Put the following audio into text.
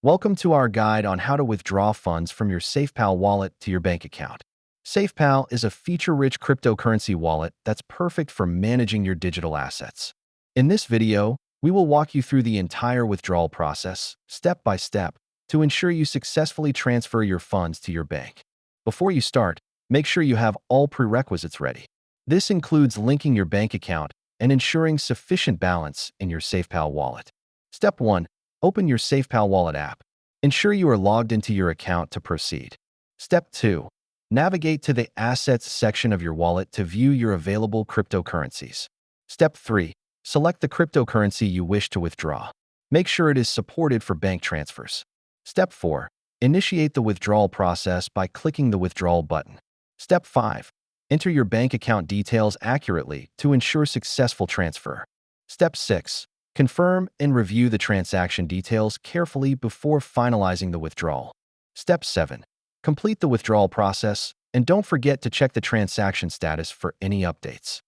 Welcome to our guide on how to withdraw funds from your SafePal wallet to your bank account. SafePal is a feature-rich cryptocurrency wallet that's perfect for managing your digital assets. In this video, we will walk you through the entire withdrawal process, step by step, to ensure you successfully transfer your funds to your bank. Before you start, make sure you have all prerequisites ready. This includes linking your bank account and ensuring sufficient balance in your SafePal wallet. Step 1. Open your SafePal wallet app. Ensure you are logged into your account to proceed. Step 2. Navigate to the Assets section of your wallet to view your available cryptocurrencies. Step 3. Select the cryptocurrency you wish to withdraw. Make sure it is supported for bank transfers. Step 4. Initiate the withdrawal process by clicking the Withdrawal button. Step 5. Enter your bank account details accurately to ensure successful transfer. Step 6. Confirm and review the transaction details carefully before finalizing the withdrawal. Step 7. Complete the withdrawal process, and don't forget to check the transaction status for any updates.